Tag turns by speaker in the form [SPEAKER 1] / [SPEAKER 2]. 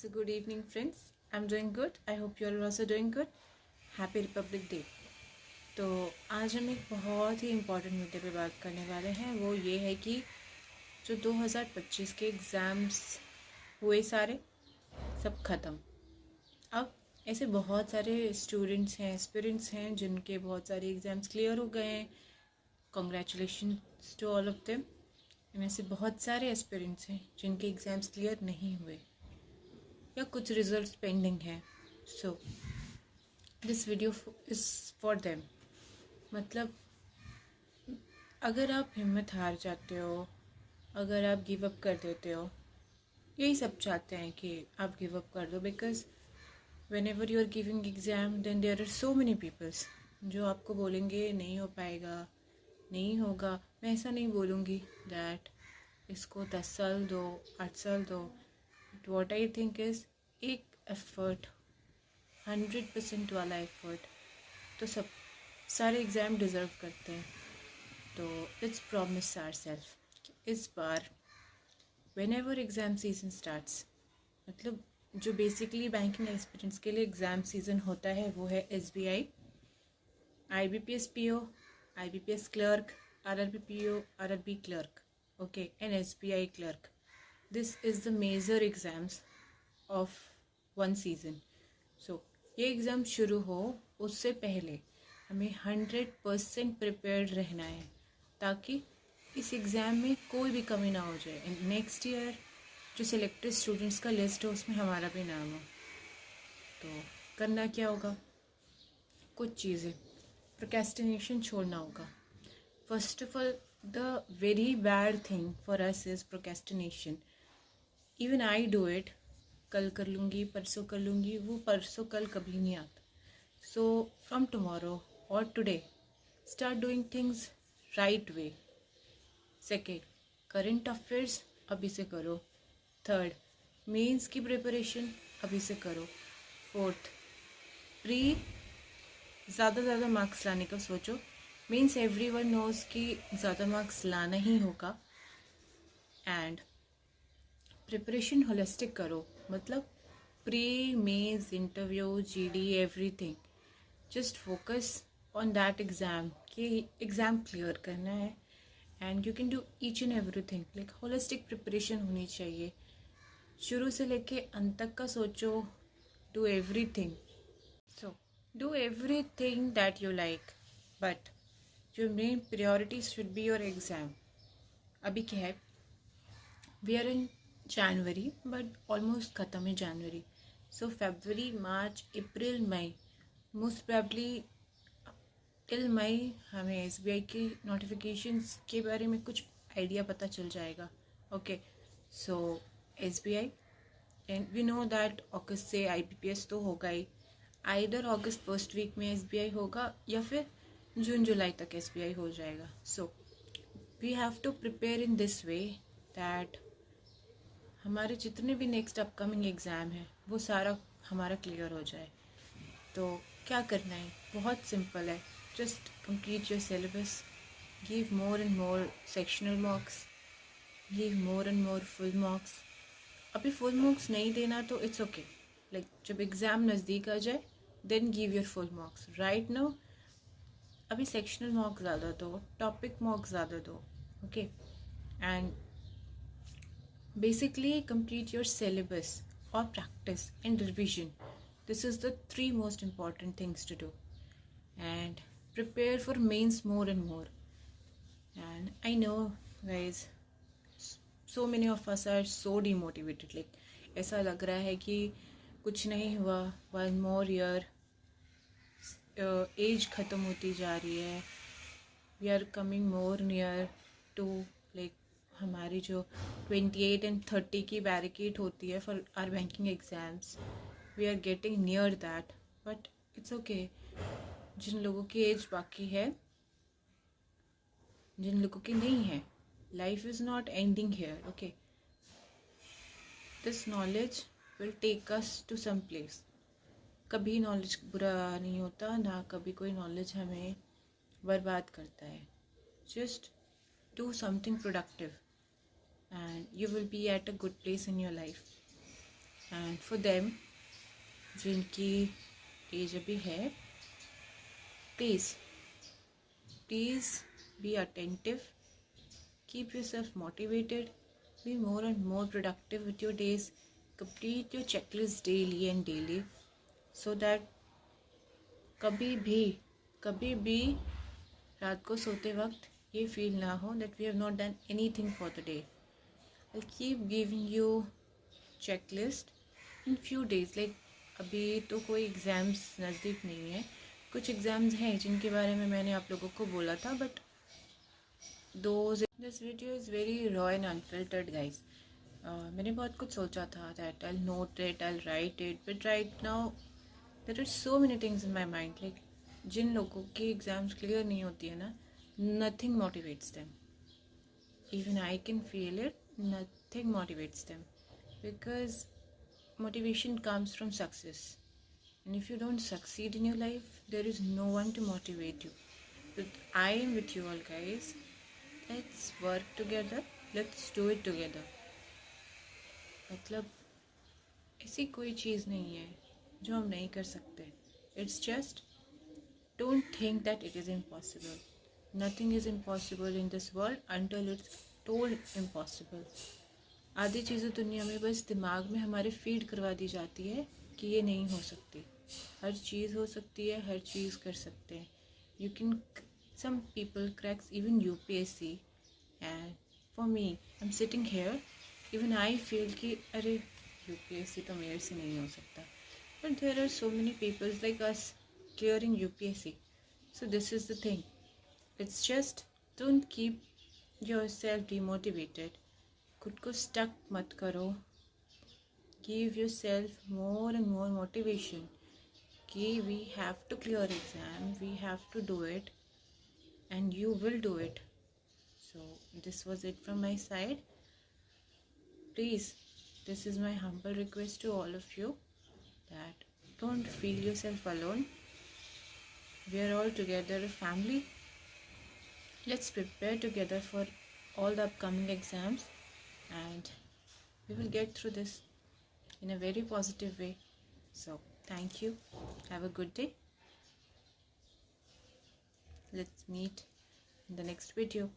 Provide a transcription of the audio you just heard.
[SPEAKER 1] So good evening friends. I'm doing good. I hope you are also doing good. Happy Republic Day. तो आज हम एक बहुत ही important मुद्दे पे बात करने वाले हैं। वो ये है कि जो 2025 के एग्ज़ाम्स हुए सारे सब ख़त्म। अब ऐसे बहुत सारे स्टूडेंट्स हैं, एस्पिरेंट्स हैं जिनके बहुत सारे एग्ज़ाम्स क्लियर हो गए हैं। Congratulations to all of them. इनमें से बहुत सारे एस्पिरेंट्स हैं जिनके एग्ज़ाम्स क्लियर नहीं हुए या कुछ रिजल्ट्स पेंडिंग हैं। So this video is for them. मतलब अगर आप हिम्मत हार जाते हो, अगर आप गिव अप कर देते हो, यही सब चाहते हैं कि आप गिव अप कर दो। Because whenever you are giving exam then there are so many peoples जो आपको बोलेंगे नहीं हो पाएगा, नहीं होगा। मैं ऐसा नहीं बोलूँगी दैट इसको 10 साल दो, 8 साल दो। वॉट आई थिंक इज़ एक एफर्ट, 100% वाला एफर्ट तो सब सारे एग्ज़ाम डिज़र्व करते हैं। तो लेट्स प्रॉमिस आवरसेल्फ इस बार whenever exam season starts, मतलब जो बेसिकली बैंकिंग एक्सपीरियंस के लिए एग्ज़ाम सीज़न होता है वो है SBI, IBPS PO, IBPS clerk, RRB PO, RRB clerk, okay, and SBI clerk. This is the major exams of one season. So ये exam शुरू हो उससे पहले हमें 100% प्रिपेयर्ड रहना है ताकि इस एग्ज़ाम में कोई भी कमी ना हो जाए। एंड नेक्स्ट ईयर जो सिलेक्टेड स्टूडेंट्स का लिस्ट हो उसमें हमारा भी नाम हो। तो करना क्या होगा? कुछ चीज़ें, प्रोक्रेस्टिनेशन छोड़ना होगा। First of all the very bad thing for us is procrastination. Even I do it. कल कर लूँगी, परसों कर लूँगी, वो परसों कल कभी नहीं आता। सो फ्रॉम टुमारो और today start doing things right way. Second, current affairs अभी से करो. थर्ड, मेंस की प्रिपरेशन अभी से करो. फोर्थ, प्री ज़्यादा ज़्यादा मार्क्स लाने का सोचो. मीन्स एवरीवन नोज़ कि ज़्यादा मार्क्स लाना ही होगा. एंड प्रिपरेशन होलिस्टिक करो, मतलब pre, mains, interview, GD, everything. Just focus on that exam कि एग्ज़ाम क्लियर करना है. And you can do each and everything. Like holistic preparation होनी चाहिए. शुरू से लेके अंत तक का सोचो. Do everything. So do everything that you like, but your main priority should be your exam. अभी क्या है, we are in January but almost ख़त्म है जनवरी. सो फरवरी, मार्च, अप्रैल, मई, मोस्ट प्रॉब्ली टिल मई हमें SBI की नोटिफिकेशंस के बारे में कुछ आइडिया पता चल जाएगा. Okay, so SBI and we know that अगस्त से IBPS तो होगा ही. आइदर अगस्त फर्स्ट वीक में SBI होगा या फिर जून जुलाई तक SBI हो जाएगा. So we have to prepare in this way that हमारे जितने भी नेक्स्ट अपकमिंग एग्ज़ाम है वो सारा हमारा क्लियर हो जाए. तो क्या करना है? बहुत सिंपल है. Just complete your syllabus, give more and more sectional marks, give more and more full marks. अभी फुल मार्क्स नहीं देना तो इट्स ओके. लाइक जब एग्ज़ाम नज़दीक आ जाए then give your full marks. Right now अभी सेक्शनल मार्क्स ज़्यादा दो, टॉपिक मार्क्स ज़्यादा दो. Okay, and basically complete your syllabus or practice and revision. This is the 3 most important things to do. And prepare for mains more and more. And I know guys, so many of us are so demotivated. Like ऐसा लग रहा है कि कुछ नहीं हुआ, 1 more year, as ख़त्म होती जा रही है. We are coming more near to like हमारी जो 28 and 30 की बैरिकेड होती है for our banking exams. We are getting near that, but it's okay. जिन लोगों की एज बाकी है, जिन लोगों की नहीं है, life is not ending here. Okay, this knowledge will take us to some place. कभी नॉलेज बुरा नहीं होता, ना कभी कोई नॉलेज हमें बर्बाद करता है. Just do something productive and you will be at a good place in your life. And for them जिनकी एज अभी है, please be attentive, keep yourself motivated, be more and more productive with your days, complete your checklist daily and daily, so that कभी भी रात को सोते वक्त ये फील ना हो that we have not done anything for the day. I'll keep giving you checklist in few days. Like अभी तो कोई एग्ज़ाम्स नज़दीक नहीं है, कुछ एग्ज़ाम्स हैं जिनके बारे में मैंने आप लोगों को बोला था, but this video is very raw and unfiltered guys. मैंने बहुत कुछ सोचा था that I'll note it, I'll write it, but right now there are so many things in my mind. Like जिन लोगों की एग्ज़ाम्स क्लियर नहीं होती है ना, nothing motivates them. Even I can feel it. Nothing motivates them because motivation comes from success. And if you don't succeed in your life, there is no one to motivate you. But I am with you all, guys. Let's work together. Let's do it together. मतलब ऐसी कोई चीज़ नहीं है जो हम नहीं कर सकते. It's just don't think that it is impossible. Nothing is impossible in this world until it's told impossible. आधी चीज़ें दुनिया में बस दिमाग में हमारे फीड करवा दी जाती है कि ये नहीं हो सकती. हर चीज़ हो सकती है, हर चीज़ कर सकते हैं. You can, some people cracks even UPSC, and for me, I'm sitting here, even I feel कि अरे UPSC तो मेरे से नहीं हो सकता. But there are so many people like us clearing UPSC. So this is the thing. It's just don't keep yourself demotivated. खुद को stuck मत करो. Give yourself more and more motivation कि we have to clear exam, we have to do it, and you will do it. So this was it from my side. Please, this is my humble request to all of you that don't feel yourself alone. We are all together a family. Let's prepare together for all the upcoming exams and we will get through this in a very positive way. So thank you. Have a good day. Let's meet in the next video.